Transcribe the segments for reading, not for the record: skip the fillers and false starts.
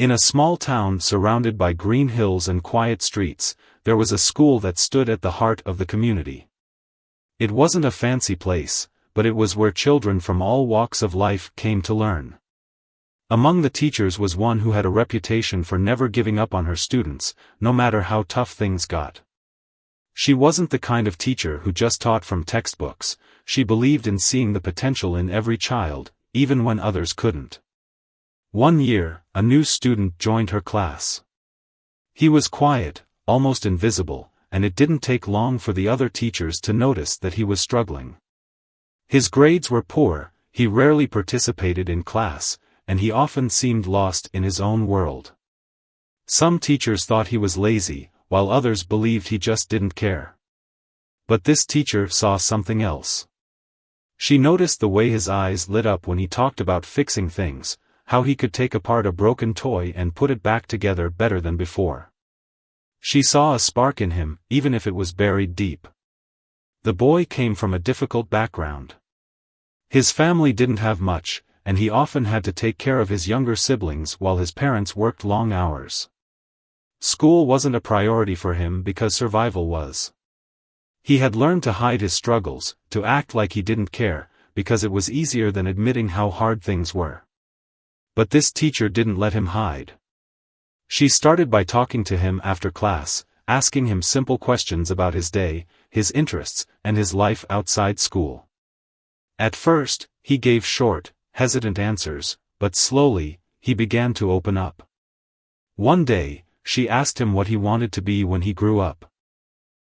In a small town surrounded by green hills and quiet streets, there was a school that stood at the heart of the community. It wasn't a fancy place, but it was where children from all walks of life came to learn. Among the teachers was one who had a reputation for never giving up on her students, no matter how tough things got. She wasn't the kind of teacher who just taught from textbooks. She believed in seeing the potential in every child, even when others couldn't. One year, a new student joined her class. He was quiet, almost invisible, and it didn't take long for the other teachers to notice that he was struggling. His grades were poor, he rarely participated in class, and he often seemed lost in his own world. Some teachers thought he was lazy, while others believed he just didn't care. But this teacher saw something else. She noticed the way his eyes lit up when he talked about fixing things, how he could take apart a broken toy and put it back together better than before. She saw a spark in him, even if it was buried deep. The boy came from a difficult background. His family didn't have much, and he often had to take care of his younger siblings while his parents worked long hours. School wasn't a priority for him because survival was. He had learned to hide his struggles, to act like he didn't care, because it was easier than admitting how hard things were. But this teacher didn't let him hide. She started by talking to him after class, asking him simple questions about his day, his interests, and his life outside school. At first, he gave short, hesitant answers, but slowly, he began to open up. One day, she asked him what he wanted to be when he grew up.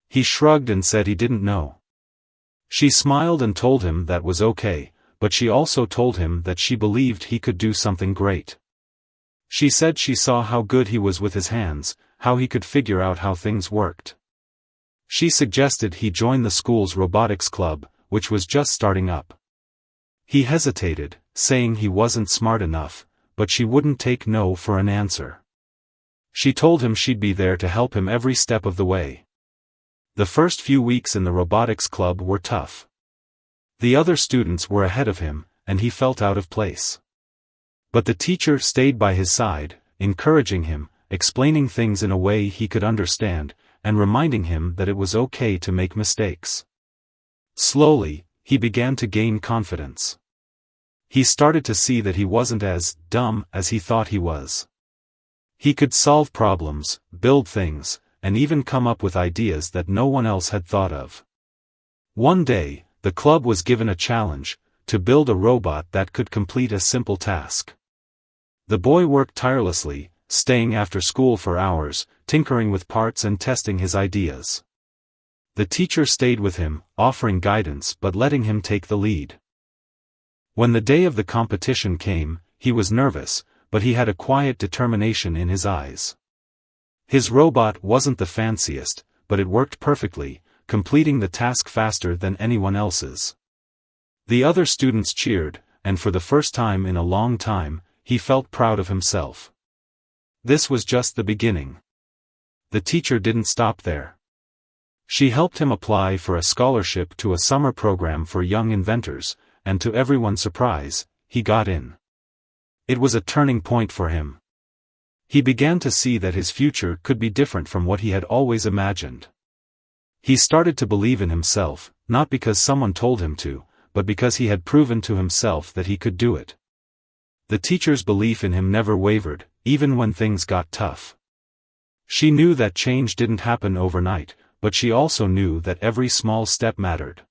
He shrugged and said he didn't know. She smiled and told him that was okay, but she also told him that she believed he could do something great. She said she saw how good he was with his hands, how he could figure out how things worked. She suggested he join the school's robotics club, which was just starting up. He hesitated, saying he wasn't smart enough, but she wouldn't take no for an answer. She told him she'd be there to help him every step of the way. The first few weeks in the robotics club were tough. The other students were ahead of him, and he felt out of place. But the teacher stayed by his side, encouraging him, explaining things in a way he could understand, and reminding him that it was okay to make mistakes. Slowly, he began to gain confidence. He started to see that he wasn't as dumb as he thought he was. He could solve problems, build things, and even come up with ideas that no one else had thought of. One day, the club was given a challenge, to build a robot that could complete a simple task. The boy worked tirelessly, staying after school for hours, tinkering with parts and testing his ideas. The teacher stayed with him, offering guidance but letting him take the lead. When the day of the competition came, he was nervous, but he had a quiet determination in his eyes. His robot wasn't the fanciest, but it worked perfectly, completing the task faster than anyone else's. The other students cheered, and for the first time in a long time, he felt proud of himself. This was just the beginning. The teacher didn't stop there. She helped him apply for a scholarship to a summer program for young inventors, and to everyone's surprise, he got in. It was a turning point for him. He began to see that his future could be different from what he had always imagined. He started to believe in himself, not because someone told him to, but because he had proven to himself that he could do it. The teacher's belief in him never wavered, even when things got tough. She knew that change didn't happen overnight, but she also knew that every small step mattered.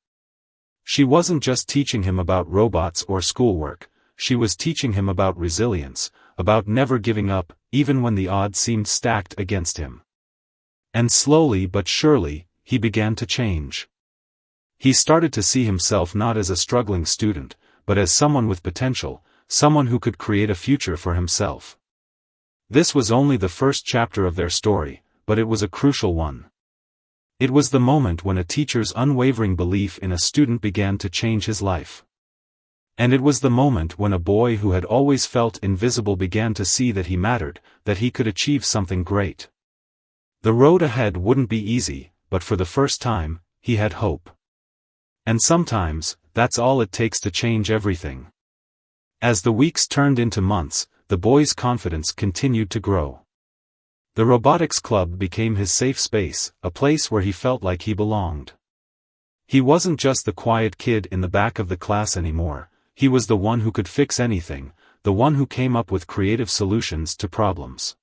She wasn't just teaching him about robots or schoolwork, she was teaching him about resilience, about never giving up, even when the odds seemed stacked against him. And slowly but surely, he began to change. He started to see himself not as a struggling student, but as someone with potential, someone who could create a future for himself. This was only the first chapter of their story, but it was a crucial one. It was the moment when a teacher's unwavering belief in a student began to change his life. And it was the moment when a boy who had always felt invisible began to see that he mattered, that he could achieve something great. The road ahead wouldn't be easy, but for the first time, he had hope. And sometimes, that's all it takes to change everything. As the weeks turned into months, the boy's confidence continued to grow. The robotics club became his safe space, a place where he felt like he belonged. He wasn't just the quiet kid in the back of the class anymore, he was the one who could fix anything, the one who came up with creative solutions to problems.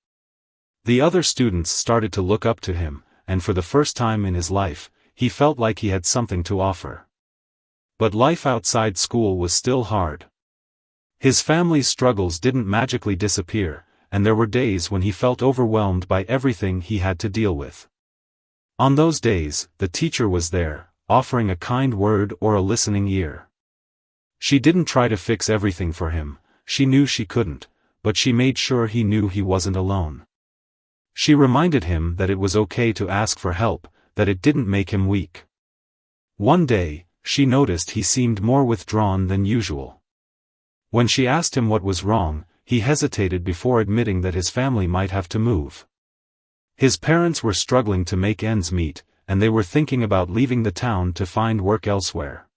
The other students started to look up to him, and for the first time in his life, he felt like he had something to offer. But life outside school was still hard. His family's struggles didn't magically disappear, and there were days when he felt overwhelmed by everything he had to deal with. On those days, the teacher was there, offering a kind word or a listening ear. She didn't try to fix everything for him, she knew she couldn't, but she made sure he knew he wasn't alone. She reminded him that it was okay to ask for help, that it didn't make him weak. One day, she noticed he seemed more withdrawn than usual. When she asked him what was wrong, he hesitated before admitting that his family might have to move. His parents were struggling to make ends meet, and they were thinking about leaving the town to find work elsewhere.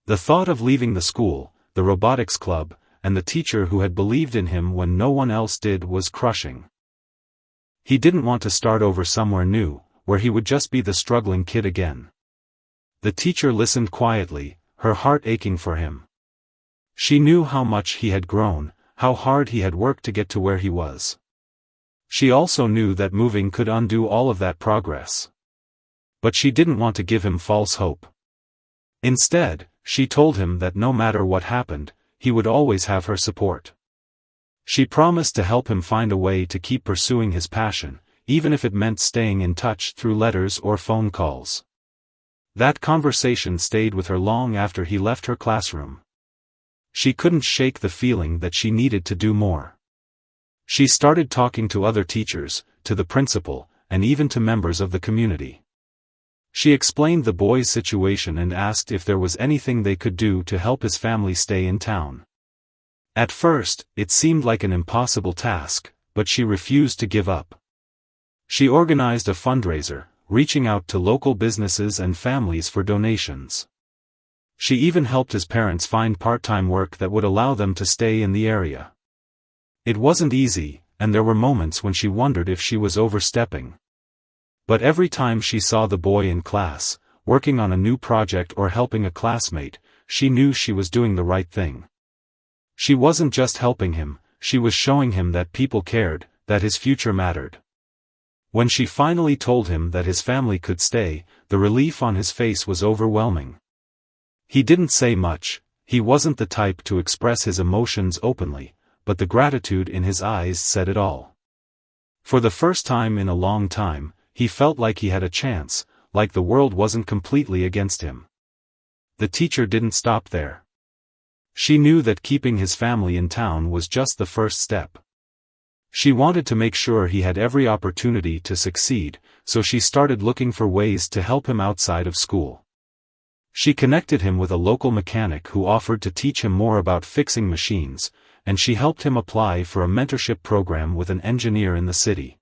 The thought of leaving the school, the robotics club, and the teacher who had believed in him when no one else did was crushing. He didn't want to start over somewhere new, where he would just be the struggling kid again. The teacher listened quietly, her heart aching for him. She knew how much he had grown, how hard he had worked to get to where he was. She also knew that moving could undo all of that progress. But she didn't want to give him false hope. Instead, she told him that no matter what happened, he would always have her support. She promised to help him find a way to keep pursuing his passion, even if it meant staying in touch through letters or phone calls. That conversation stayed with her long after he left her classroom. She couldn't shake the feeling that she needed to do more. She started talking to other teachers, to the principal, and even to members of the community. She explained the boy's situation and asked if there was anything they could do to help his family stay in town. At first, it seemed like an impossible task, but she refused to give up. She organized a fundraiser, reaching out to local businesses and families for donations. She even helped his parents find part-time work that would allow them to stay in the area. It wasn't easy, and there were moments when she wondered if she was overstepping. But every time she saw the boy in class, working on a new project or helping a classmate, she knew she was doing the right thing. She wasn't just helping him, she was showing him that people cared, that his future mattered. When she finally told him that his family could stay, the relief on his face was overwhelming. He didn't say much, he wasn't the type to express his emotions openly, but the gratitude in his eyes said it all. For the first time in a long time, he felt like he had a chance, like the world wasn't completely against him. The teacher didn't stop there. She knew that keeping his family in town was just the first step. She wanted to make sure he had every opportunity to succeed, so she started looking for ways to help him outside of school. She connected him with a local mechanic who offered to teach him more about fixing machines, and she helped him apply for a mentorship program with an engineer in the city.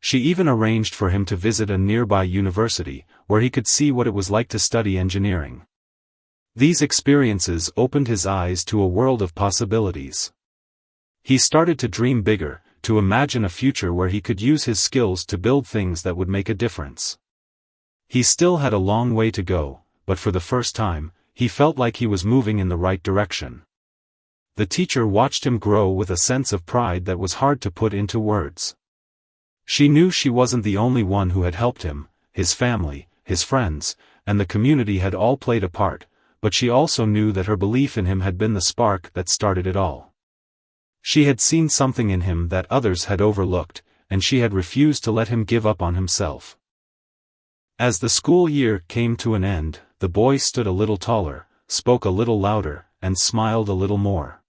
She even arranged for him to visit a nearby university, where he could see what it was like to study engineering. These experiences opened his eyes to a world of possibilities. He started to dream bigger, to imagine a future where he could use his skills to build things that would make a difference. He still had a long way to go, but for the first time, he felt like he was moving in the right direction. The teacher watched him grow with a sense of pride that was hard to put into words. She knew she wasn't the only one who had helped him, his family, his friends, and the community had all played a part, but she also knew that her belief in him had been the spark that started it all. She had seen something in him that others had overlooked, and she had refused to let him give up on himself. As the school year came to an end, the boy stood a little taller, spoke a little louder, and smiled a little more.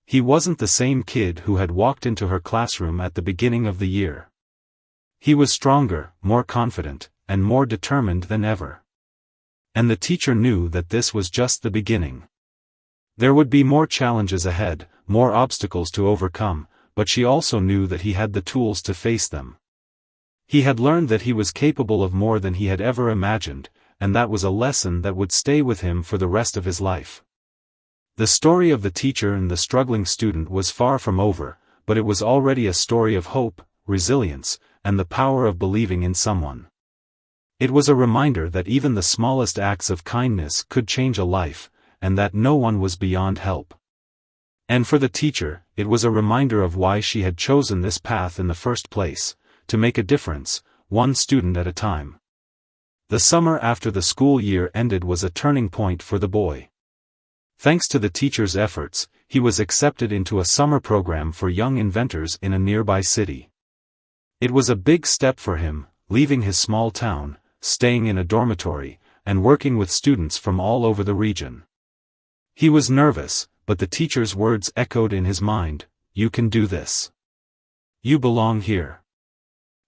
He wasn't the same kid who had walked into her classroom at the beginning of the year. He was stronger, more confident, and more determined than ever. And the teacher knew that this was just the beginning. There would be more challenges ahead, more obstacles to overcome, but she also knew that he had the tools to face them. He had learned that he was capable of more than he had ever imagined, and that was a lesson that would stay with him for the rest of his life. The story of the teacher and the struggling student was far from over, but it was already a story of hope, resilience, and the power of believing in someone. It was a reminder that even the smallest acts of kindness could change a life, and that no one was beyond help. And for the teacher, it was a reminder of why she had chosen this path in the first place, to make a difference, one student at a time. The summer after the school year ended was a turning point for the boy. Thanks to the teacher's efforts, he was accepted into a summer program for young inventors in a nearby city. It was a big step for him, leaving his small town, staying in a dormitory, and working with students from all over the region. He was nervous, but the teacher's words echoed in his mind, "You can do this. You belong here."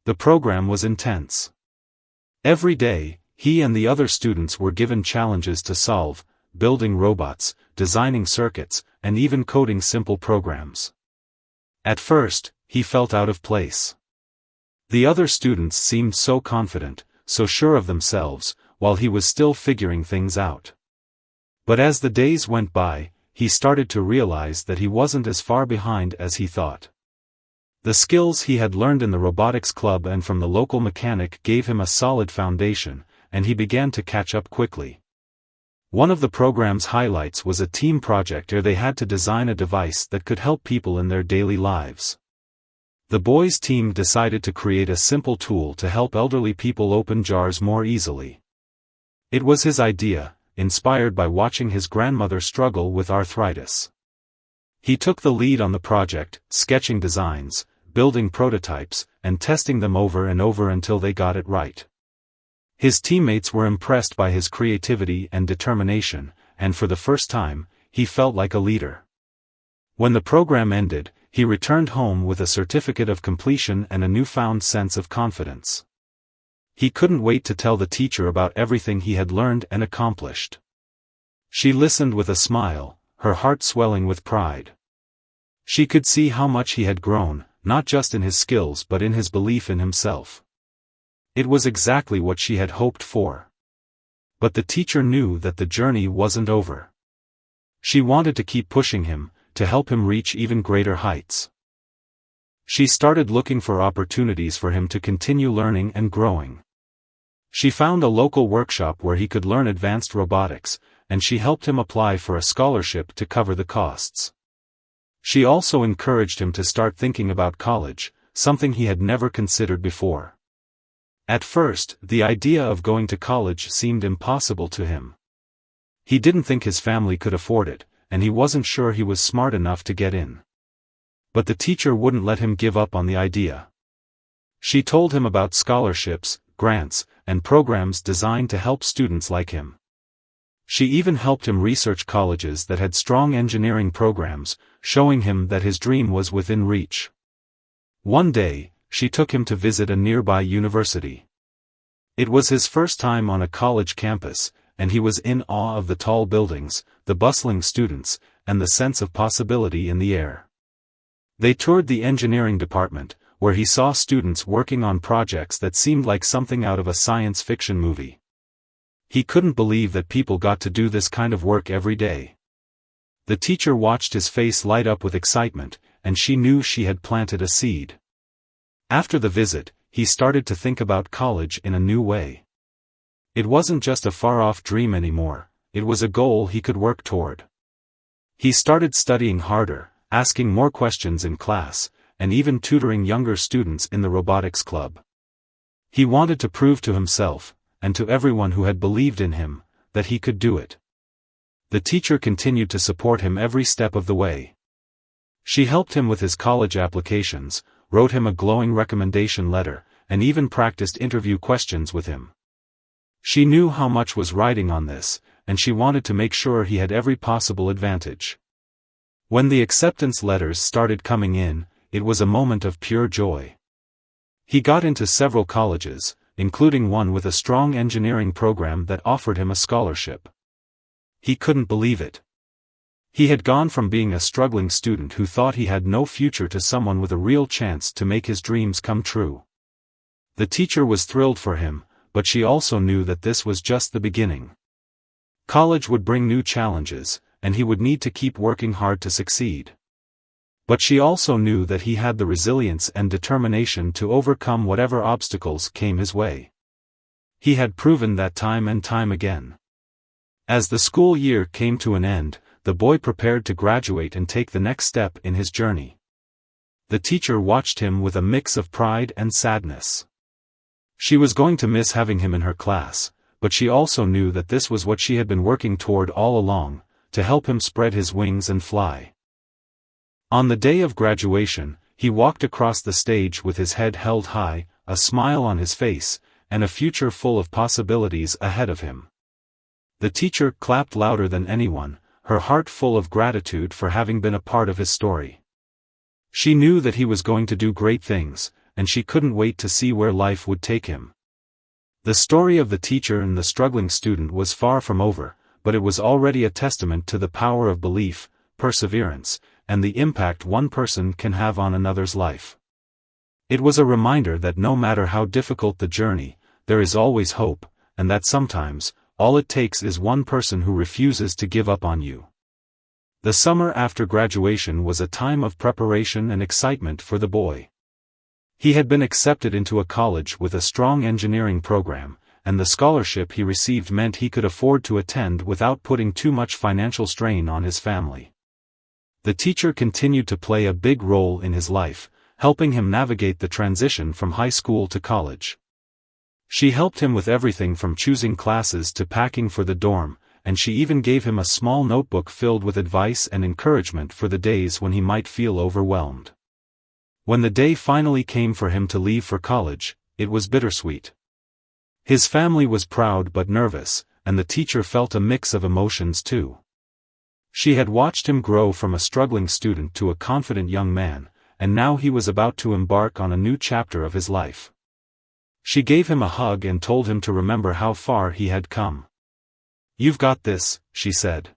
The program was intense. Every day, he and the other students were given challenges to solve, building robots, designing circuits, and even coding simple programs. At first, he felt out of place. The other students seemed so confident, so sure of themselves, while he was still figuring things out. But as the days went by, he started to realize that he wasn't as far behind as he thought. The skills he had learned in the robotics club and from the local mechanic gave him a solid foundation, and he began to catch up quickly. One of the program's highlights was a team project where they had to design a device that could help people in their daily lives. The boys' team decided to create a simple tool to help elderly people open jars more easily. It was his idea, inspired by watching his grandmother struggle with arthritis. He took the lead on the project, sketching designs, building prototypes, and testing them over and over until they got it right. His teammates were impressed by his creativity and determination, and for the first time, he felt like a leader. When the program ended, he returned home with a certificate of completion and a newfound sense of confidence. He couldn't wait to tell the teacher about everything he had learned and accomplished. She listened with a smile, her heart swelling with pride. She could see how much he had grown, not just in his skills but in his belief in himself. It was exactly what she had hoped for. But the teacher knew that the journey wasn't over. She wanted to keep pushing him, to help him reach even greater heights. She started looking for opportunities for him to continue learning and growing. She found a local workshop where he could learn advanced robotics, and she helped him apply for a scholarship to cover the costs. She also encouraged him to start thinking about college, something he had never considered before. At first, the idea of going to college seemed impossible to him. He didn't think his family could afford it, and he wasn't sure he was smart enough to get in. But the teacher wouldn't let him give up on the idea. She told him about scholarships, grants, and programs designed to help students like him. She even helped him research colleges that had strong engineering programs, showing him that his dream was within reach. One day, she took him to visit a nearby university. It was his first time on a college campus, and he was in awe of the tall buildings, the bustling students, and the sense of possibility in the air. They toured the engineering department, where he saw students working on projects that seemed like something out of a science fiction movie. He couldn't believe that people got to do this kind of work every day. The teacher watched his face light up with excitement, and she knew she had planted a seed. After the visit, he started to think about college in a new way. It wasn't just a far-off dream anymore, it was a goal he could work toward. He started studying harder, asking more questions in class, and even tutoring younger students in the robotics club. He wanted to prove to himself, and to everyone who had believed in him, that he could do it. The teacher continued to support him every step of the way. She helped him with his college applications, wrote him a glowing recommendation letter, and even practiced interview questions with him. She knew how much was riding on this, and she wanted to make sure he had every possible advantage. When the acceptance letters started coming in, it was a moment of pure joy. He got into several colleges, including one with a strong engineering program that offered him a scholarship. He couldn't believe it. He had gone from being a struggling student who thought he had no future to someone with a real chance to make his dreams come true. The teacher was thrilled for him, but she also knew that this was just the beginning. College would bring new challenges, and he would need to keep working hard to succeed. But she also knew that he had the resilience and determination to overcome whatever obstacles came his way. He had proven that time and time again. As the school year came to an end, the boy prepared to graduate and take the next step in his journey. The teacher watched him with a mix of pride and sadness. She was going to miss having him in her class, but she also knew that this was what she had been working toward all along, to help him spread his wings and fly. On the day of graduation, he walked across the stage with his head held high, a smile on his face, and a future full of possibilities ahead of him. The teacher clapped louder than anyone, her heart full of gratitude for having been a part of his story. She knew that he was going to do great things, and she couldn't wait to see where life would take him. The story of the teacher and the struggling student was far from over, but it was already a testament to the power of belief, perseverance, and the impact one person can have on another's life. It was a reminder that no matter how difficult the journey, there is always hope, and that sometimes, all it takes is one person who refuses to give up on you. The summer after graduation was a time of preparation and excitement for the boy. He had been accepted into a college with a strong engineering program, and the scholarship he received meant he could afford to attend without putting too much financial strain on his family. The teacher continued to play a big role in his life, helping him navigate the transition from high school to college. She helped him with everything from choosing classes to packing for the dorm, and she even gave him a small notebook filled with advice and encouragement for the days when he might feel overwhelmed. When the day finally came for him to leave for college, it was bittersweet. His family was proud but nervous, and the teacher felt a mix of emotions too. She had watched him grow from a struggling student to a confident young man, and now he was about to embark on a new chapter of his life. She gave him a hug and told him to remember how far he had come. "You've got this," she said.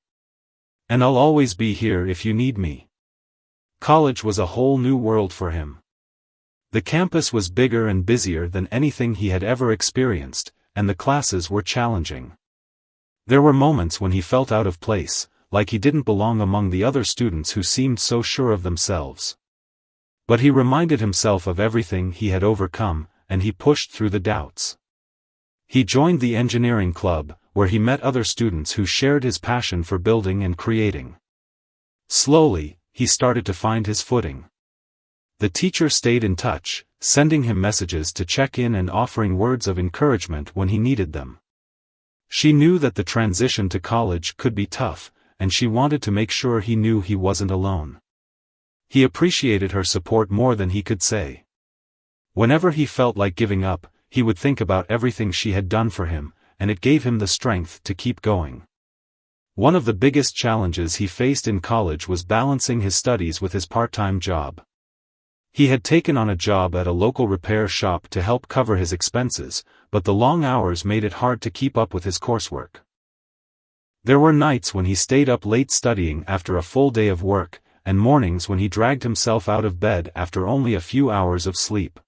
"And I'll always be here if you need me." College was a whole new world for him. The campus was bigger and busier than anything he had ever experienced, and the classes were challenging. There were moments when he felt out of place, like he didn't belong among the other students who seemed so sure of themselves. But he reminded himself of everything he had overcome, and he pushed through the doubts. He joined the engineering club, where he met other students who shared his passion for building and creating. Slowly, he started to find his footing. The teacher stayed in touch, sending him messages to check in and offering words of encouragement when he needed them. She knew that the transition to college could be tough, and she wanted to make sure he knew he wasn't alone. He appreciated her support more than he could say. Whenever he felt like giving up, he would think about everything she had done for him, and it gave him the strength to keep going. One of the biggest challenges he faced in college was balancing his studies with his part-time job. He had taken on a job at a local repair shop to help cover his expenses, but the long hours made it hard to keep up with his coursework. There were nights when he stayed up late studying after a full day of work, and mornings when he dragged himself out of bed after only a few hours of sleep.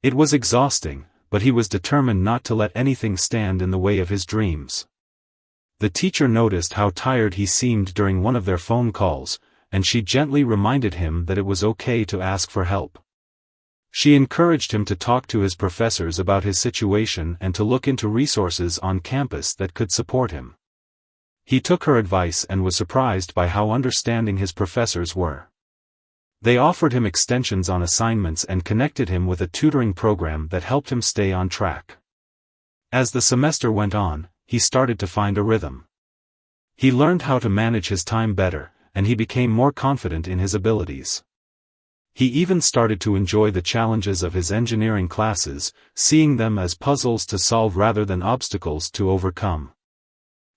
It was exhausting, but he was determined not to let anything stand in the way of his dreams. The teacher noticed how tired he seemed during one of their phone calls, and she gently reminded him that it was okay to ask for help. She encouraged him to talk to his professors about his situation and to look into resources on campus that could support him. He took her advice and was surprised by how understanding his professors were. They offered him extensions on assignments and connected him with a tutoring program that helped him stay on track. As the semester went on, he started to find a rhythm. He learned how to manage his time better, and he became more confident in his abilities. He even started to enjoy the challenges of his engineering classes, seeing them as puzzles to solve rather than obstacles to overcome.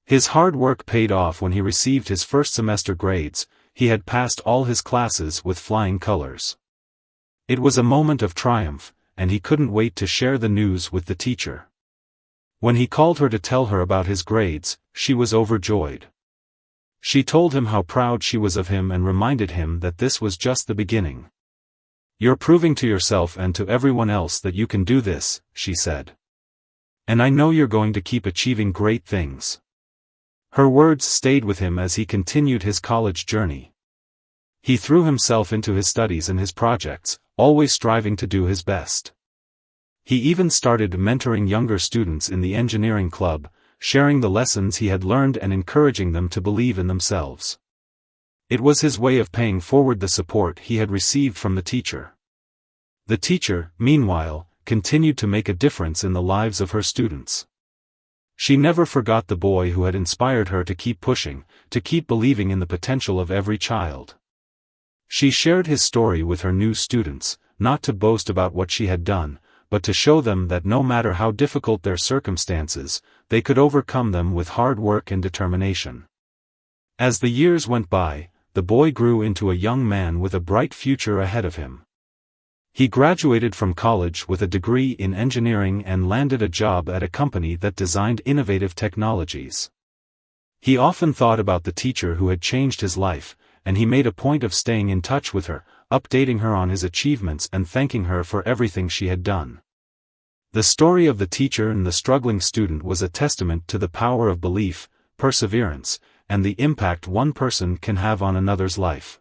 His hard work paid off when he received his first semester grades. He had passed all his classes with flying colors. It was a moment of triumph, and he couldn't wait to share the news with the teacher. When he called her to tell her about his grades, she was overjoyed. She told him how proud she was of him and reminded him that this was just the beginning. "You're proving to yourself and to everyone else that you can do this," she said. "And I know you're going to keep achieving great things." Her words stayed with him as he continued his college journey. He threw himself into his studies and his projects, always striving to do his best. He even started mentoring younger students in the engineering club, sharing the lessons he had learned and encouraging them to believe in themselves. It was his way of paying forward the support he had received from the teacher. The teacher, meanwhile, continued to make a difference in the lives of her students. She never forgot the boy who had inspired her to keep pushing, to keep believing in the potential of every child. She shared his story with her new students, not to boast about what she had done, but to show them that no matter how difficult their circumstances, they could overcome them with hard work and determination. As the years went by, the boy grew into a young man with a bright future ahead of him. He graduated from college with a degree in engineering and landed a job at a company that designed innovative technologies. He often thought about the teacher who had changed his life, and he made a point of staying in touch with her, updating her on his achievements and thanking her for everything she had done. The story of the teacher and the struggling student was a testament to the power of belief, perseverance, and the impact one person can have on another's life.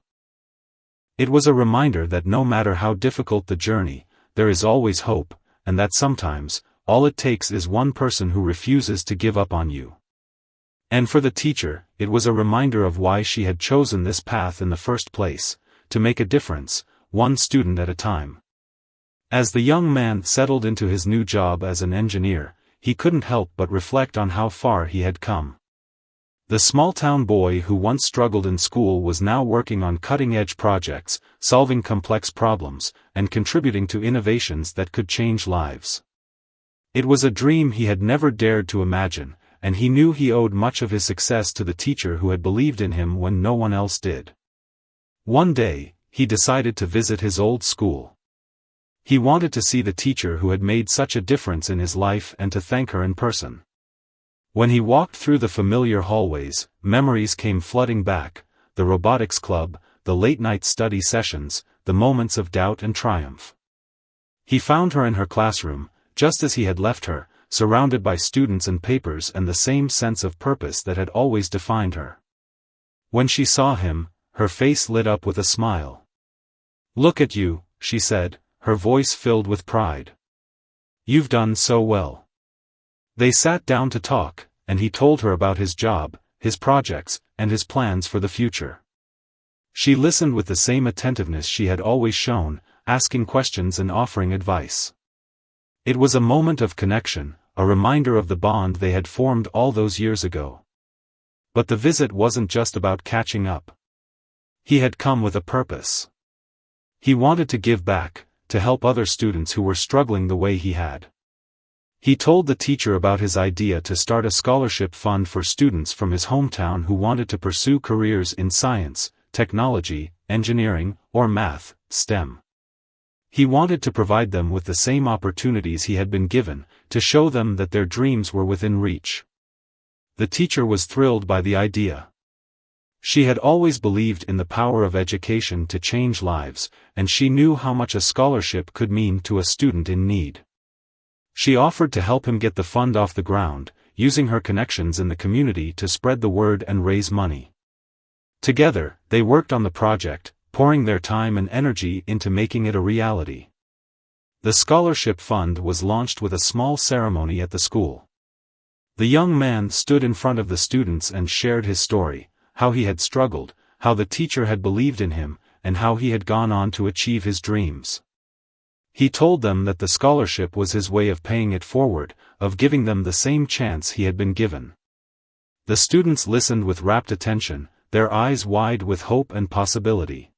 It was a reminder that no matter how difficult the journey, there is always hope, and that sometimes, all it takes is one person who refuses to give up on you. And for the teacher, it was a reminder of why she had chosen this path in the first place, to make a difference, one student at a time. As the young man settled into his new job as an engineer, he couldn't help but reflect on how far he had come. The small-town boy who once struggled in school was now working on cutting-edge projects, solving complex problems, and contributing to innovations that could change lives. It was a dream he had never dared to imagine, and he knew he owed much of his success to the teacher who had believed in him when no one else did. One day, he decided to visit his old school. He wanted to see the teacher who had made such a difference in his life and to thank her in person. When he walked through the familiar hallways, memories came flooding back: the robotics club, the late-night study sessions, the moments of doubt and triumph. He found her in her classroom, just as he had left her, surrounded by students and papers and the same sense of purpose that had always defined her. When she saw him, her face lit up with a smile. "Look at you," she said, her voice filled with pride. "You've done so well." They sat down to talk, and he told her about his job, his projects, and his plans for the future. She listened with the same attentiveness she had always shown, asking questions and offering advice. It was a moment of connection, a reminder of the bond they had formed all those years ago. But the visit wasn't just about catching up. He had come with a purpose. He wanted to give back, to help other students who were struggling the way he had. He told the teacher about his idea to start a scholarship fund for students from his hometown who wanted to pursue careers in science, technology, engineering, or math, STEM. He wanted to provide them with the same opportunities he had been given, to show them that their dreams were within reach. The teacher was thrilled by the idea. She had always believed in the power of education to change lives, and she knew how much a scholarship could mean to a student in need. She offered to help him get the fund off the ground, using her connections in the community to spread the word and raise money. Together, they worked on the project, pouring their time and energy into making it a reality. The scholarship fund was launched with a small ceremony at the school. The young man stood in front of the students and shared his story: how he had struggled, how the teacher had believed in him, and how he had gone on to achieve his dreams. He told them that the scholarship was his way of paying it forward, of giving them the same chance he had been given. The students listened with rapt attention, their eyes wide with hope and possibility.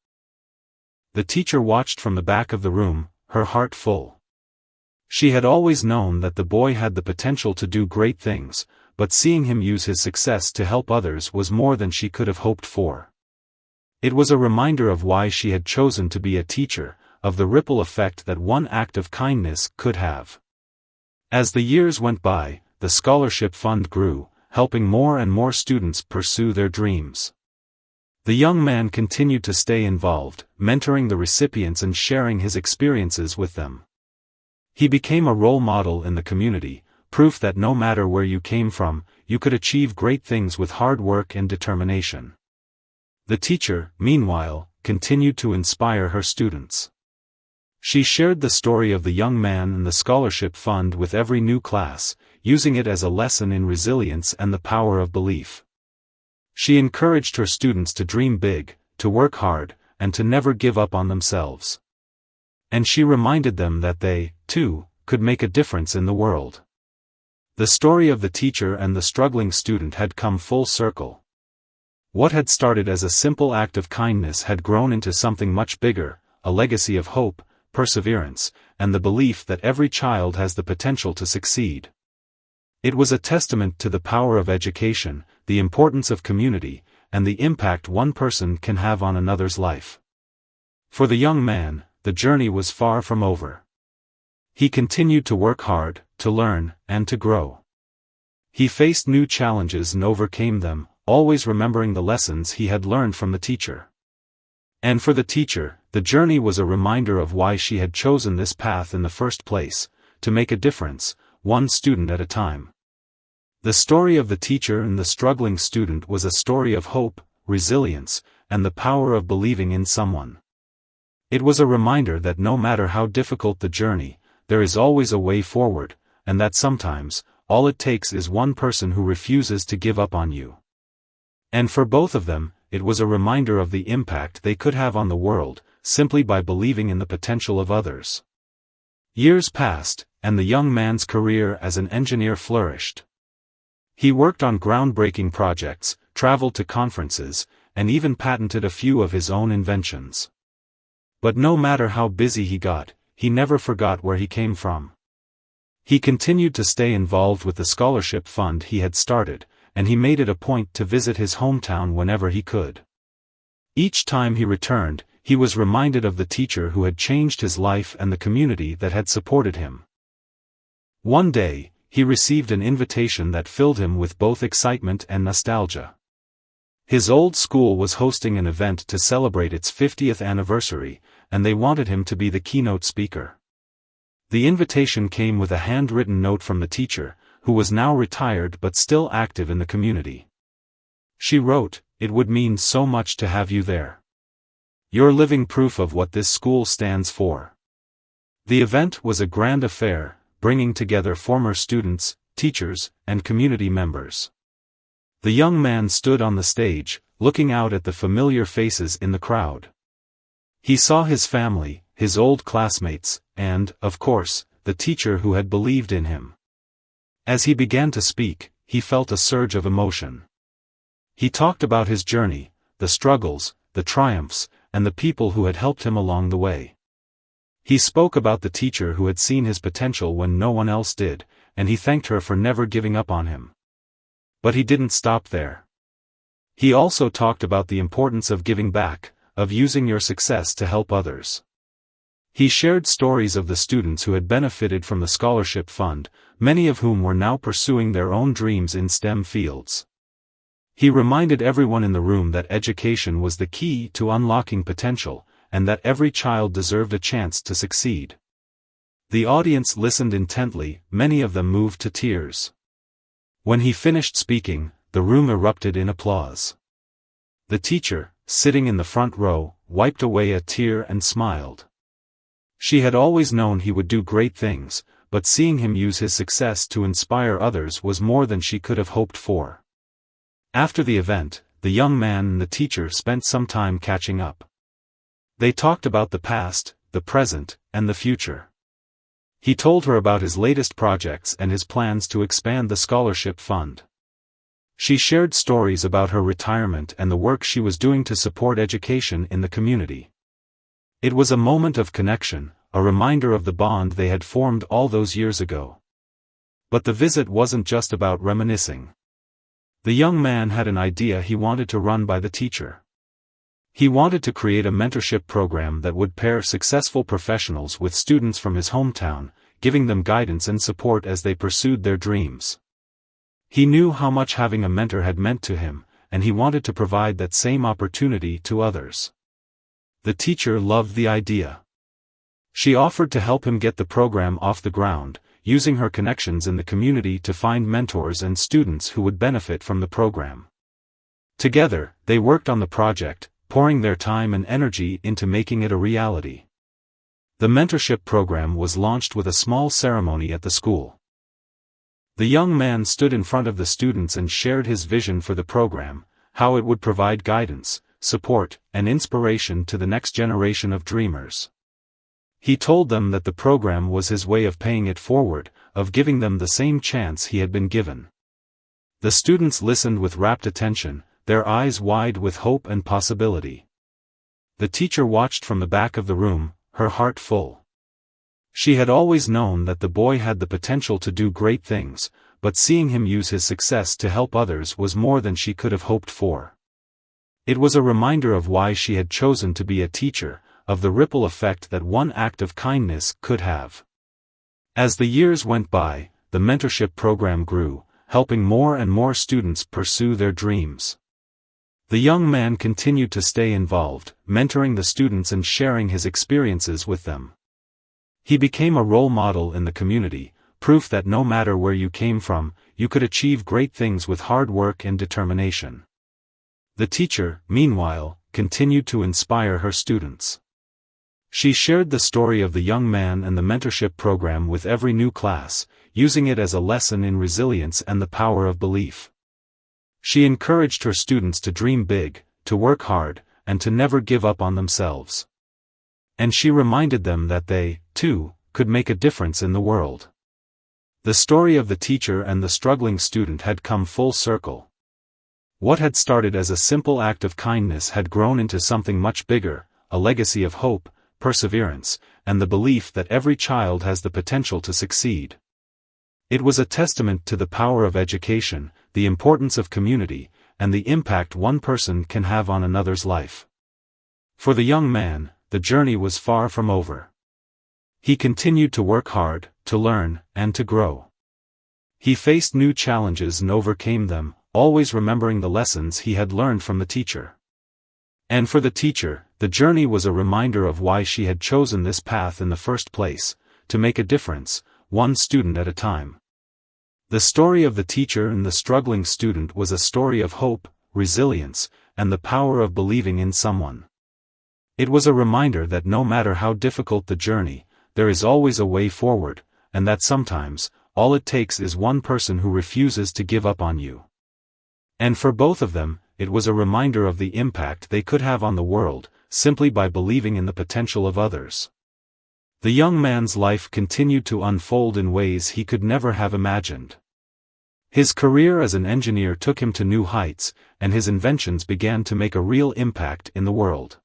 The teacher watched from the back of the room, her heart full. She had always known that the boy had the potential to do great things, but seeing him use his success to help others was more than she could have hoped for. It was a reminder of why she had chosen to be a teacher, of the ripple effect that one act of kindness could have. As the years went by, the scholarship fund grew, helping more and more students pursue their dreams. The young man continued to stay involved, mentoring the recipients and sharing his experiences with them. He became a role model in the community, proof that no matter where you came from, you could achieve great things with hard work and determination. The teacher, meanwhile, continued to inspire her students. She shared the story of the young man and the scholarship fund with every new class, using it as a lesson in resilience and the power of belief. She encouraged her students to dream big, to work hard, and to never give up on themselves. And she reminded them that they, too, could make a difference in the world. The story of the teacher and the struggling student had come full circle. What had started as a simple act of kindness had grown into something much bigger, a legacy of hope, perseverance, and the belief that every child has the potential to succeed. It was a testament to the power of education, the importance of community, and the impact one person can have on another's life. For the young man, the journey was far from over. He continued to work hard, to learn, and to grow. He faced new challenges and overcame them, always remembering the lessons he had learned from the teacher. And for the teacher, the journey was a reminder of why she had chosen this path in the first place, to make a difference, one student at a time. The story of the teacher and the struggling student was a story of hope, resilience, and the power of believing in someone. It was a reminder that no matter how difficult the journey, there is always a way forward, and that sometimes, all it takes is one person who refuses to give up on you. And for both of them, it was a reminder of the impact they could have on the world, simply by believing in the potential of others. Years passed, and the young man's career as an engineer flourished. He worked on groundbreaking projects, traveled to conferences, and even patented a few of his own inventions. But no matter how busy he got, he never forgot where he came from. He continued to stay involved with the scholarship fund he had started, and he made it a point to visit his hometown whenever he could. Each time he returned, he was reminded of the teacher who had changed his life and the community that had supported him. One day, he received an invitation that filled him with both excitement and nostalgia. His old school was hosting an event to celebrate its 50th anniversary, and they wanted him to be the keynote speaker. The invitation came with a handwritten note from the teacher, who was now retired but still active in the community. She wrote, "It would mean so much to have you there. You're living proof of what this school stands for." The event was a grand affair, bringing together former students, teachers, and community members. The young man stood on the stage, looking out at the familiar faces in the crowd. He saw his family, his old classmates, and, of course, the teacher who had believed in him. As he began to speak, he felt a surge of emotion. He talked about his journey, the struggles, the triumphs, and the people who had helped him along the way. He spoke about the teacher who had seen his potential when no one else did, and he thanked her for never giving up on him. But he didn't stop there. He also talked about the importance of giving back, of using your success to help others. He shared stories of the students who had benefited from the scholarship fund, many of whom were now pursuing their own dreams in STEM fields. He reminded everyone in the room that education was the key to unlocking potential, and that every child deserved a chance to succeed. The audience listened intently, many of them moved to tears. When he finished speaking, the room erupted in applause. The teacher, sitting in the front row, wiped away a tear and smiled. She had always known he would do great things, but seeing him use his success to inspire others was more than she could have hoped for. After the event, the young man and the teacher spent some time catching up. They talked about the past, the present, and the future. He told her about his latest projects and his plans to expand the scholarship fund. She shared stories about her retirement and the work she was doing to support education in the community. It was a moment of connection, a reminder of the bond they had formed all those years ago. But the visit wasn't just about reminiscing. The young man had an idea he wanted to run by the teacher. He wanted to create a mentorship program that would pair successful professionals with students from his hometown, giving them guidance and support as they pursued their dreams. He knew how much having a mentor had meant to him, and he wanted to provide that same opportunity to others. The teacher loved the idea. She offered to help him get the program off the ground, using her connections in the community to find mentors and students who would benefit from the program. Together, they worked on the project, pouring their time and energy into making it a reality. The mentorship program was launched with a small ceremony at the school. The young man stood in front of the students and shared his vision for the program, how it would provide guidance, support, and inspiration to the next generation of dreamers. He told them that the program was his way of paying it forward, of giving them the same chance he had been given. The students listened with rapt attention, their eyes wide with hope and possibility. The teacher watched from the back of the room, her heart full. She had always known that the boy had the potential to do great things, but seeing him use his success to help others was more than she could have hoped for. It was a reminder of why she had chosen to be a teacher, of the ripple effect that one act of kindness could have. As the years went by, the mentorship program grew, helping more and more students pursue their dreams. The young man continued to stay involved, mentoring the students and sharing his experiences with them. He became a role model in the community, proof that no matter where you came from, you could achieve great things with hard work and determination. The teacher, meanwhile, continued to inspire her students. She shared the story of the young man and the mentorship program with every new class, using it as a lesson in resilience and the power of belief. She encouraged her students to dream big, to work hard, and to never give up on themselves. And she reminded them that they, too, could make a difference in the world. The story of the teacher and the struggling student had come full circle. What had started as a simple act of kindness had grown into something much bigger, a legacy of hope, perseverance, and the belief that every child has the potential to succeed. It was a testament to the power of education, the importance of community, and the impact one person can have on another's life. For the young man, the journey was far from over. He continued to work hard, to learn, and to grow. He faced new challenges and overcame them, always remembering the lessons he had learned from the teacher. And for the teacher, the journey was a reminder of why she had chosen this path in the first place, to make a difference, one student at a time. The story of the teacher and the struggling student was a story of hope, resilience, and the power of believing in someone. It was a reminder that no matter how difficult the journey, there is always a way forward, and that sometimes, all it takes is one person who refuses to give up on you. And for both of them, it was a reminder of the impact they could have on the world, simply by believing in the potential of others. The young man's life continued to unfold in ways he could never have imagined. His career as an engineer took him to new heights, and his inventions began to make a real impact in the world.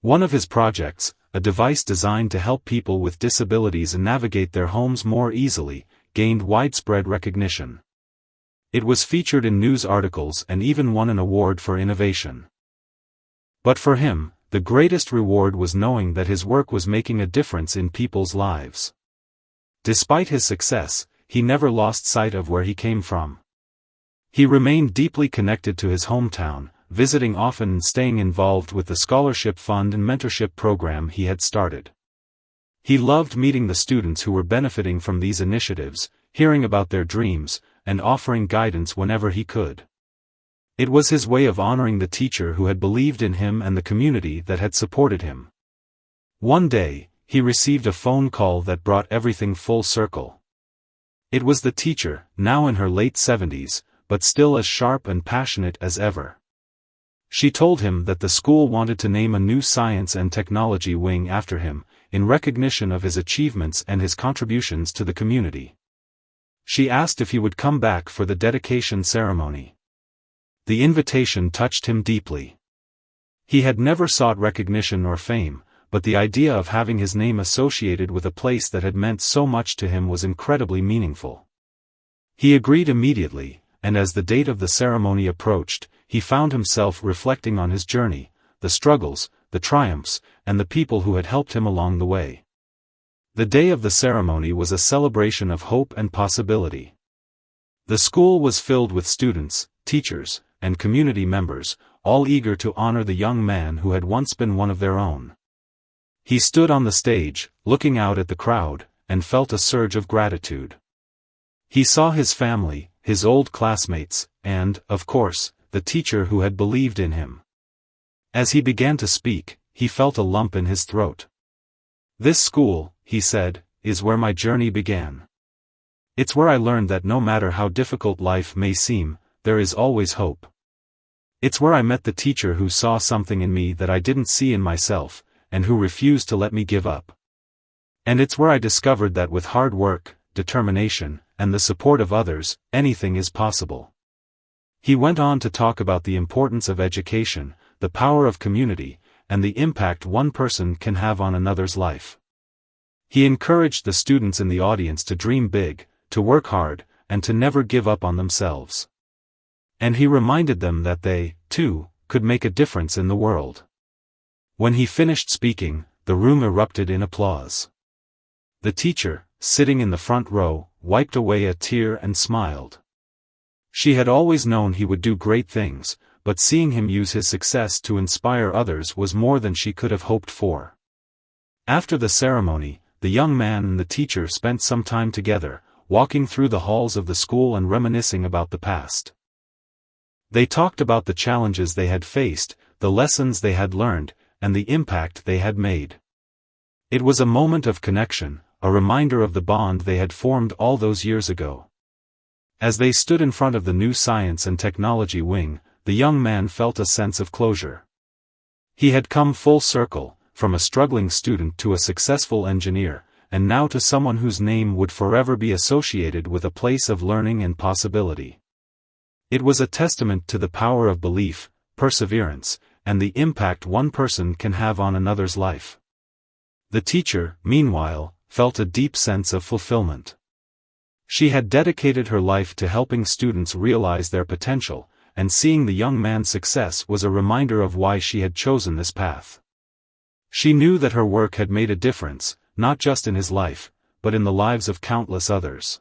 One of his projects, a device designed to help people with disabilities navigate their homes more easily, gained widespread recognition. It was featured in news articles and even won an award for innovation. But for him, the greatest reward was knowing that his work was making a difference in people's lives. Despite his success, he never lost sight of where he came from. He remained deeply connected to his hometown, visiting often and staying involved with the scholarship fund and mentorship program he had started. He loved meeting the students who were benefiting from these initiatives, hearing about their dreams, and offering guidance whenever he could. It was his way of honoring the teacher who had believed in him and the community that had supported him. One day, he received a phone call that brought everything full circle. It was the teacher, now in her late 70s, but still as sharp and passionate as ever. She told him that the school wanted to name a new science and technology wing after him, in recognition of his achievements and his contributions to the community. She asked if he would come back for the dedication ceremony. The invitation touched him deeply. He had never sought recognition or fame, but the idea of having his name associated with a place that had meant so much to him was incredibly meaningful. He agreed immediately, and as the date of the ceremony approached, he found himself reflecting on his journey, the struggles, the triumphs, and the people who had helped him along the way. The day of the ceremony was a celebration of hope and possibility. The school was filled with students, teachers, and community members, all eager to honor the young man who had once been one of their own. He stood on the stage, looking out at the crowd, and felt a surge of gratitude. He saw his family, his old classmates, and, of course, the teacher who had believed in him. As he began to speak, he felt a lump in his throat. "This school," he said, "is where my journey began. It's where I learned that no matter how difficult life may seem, there is always hope. It's where I met the teacher who saw something in me that I didn't see in myself, and who refused to let me give up. And it's where I discovered that with hard work, determination, and the support of others, anything is possible." He went on to talk about the importance of education, the power of community, and the impact one person can have on another's life. He encouraged the students in the audience to dream big, to work hard, and to never give up on themselves. And he reminded them that they, too, could make a difference in the world. When he finished speaking, the room erupted in applause. The teacher, sitting in the front row, wiped away a tear and smiled. She had always known he would do great things, but seeing him use his success to inspire others was more than she could have hoped for. After the ceremony, the young man and the teacher spent some time together, walking through the halls of the school and reminiscing about the past. They talked about the challenges they had faced, the lessons they had learned, and the impact they had made. It was a moment of connection, a reminder of the bond they had formed all those years ago. As they stood in front of the new science and technology wing, the young man felt a sense of closure. He had come full circle, from a struggling student to a successful engineer, and now to someone whose name would forever be associated with a place of learning and possibility. It was a testament to the power of belief, perseverance, and the impact one person can have on another's life. The teacher, meanwhile, felt a deep sense of fulfillment. She had dedicated her life to helping students realize their potential, and seeing the young man's success was a reminder of why she had chosen this path. She knew that her work had made a difference, not just in his life, but in the lives of countless others.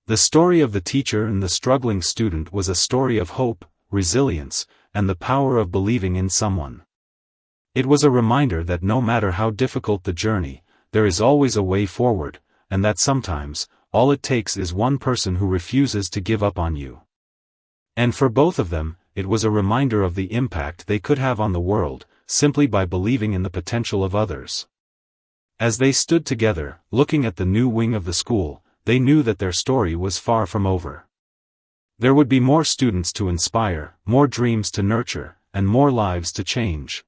The story of the teacher and the struggling student was a story of hope, resilience, and the power of believing in someone. It was a reminder that no matter how difficult the journey, there is always a way forward, and that sometimes, all it takes is one person who refuses to give up on you. And for both of them, it was a reminder of the impact they could have on the world, simply by believing in the potential of others. As they stood together, looking at the new wing of the school, they knew that their story was far from over. There would be more students to inspire, more dreams to nurture, and more lives to change.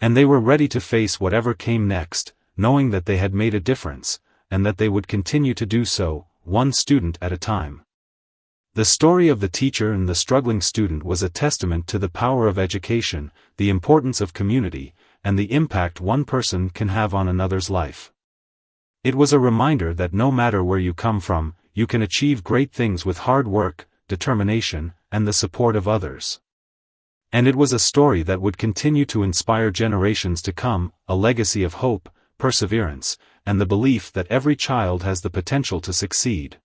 And they were ready to face whatever came next, knowing that they had made a difference, and that they would continue to do so, one student at a time. The story of the teacher and the struggling student was a testament to the power of education, the importance of community, and the impact one person can have on another's life. It was a reminder that no matter where you come from, you can achieve great things with hard work, determination, and the support of others. And it was a story that would continue to inspire generations to come, a legacy of hope, perseverance, and the belief that every child has the potential to succeed.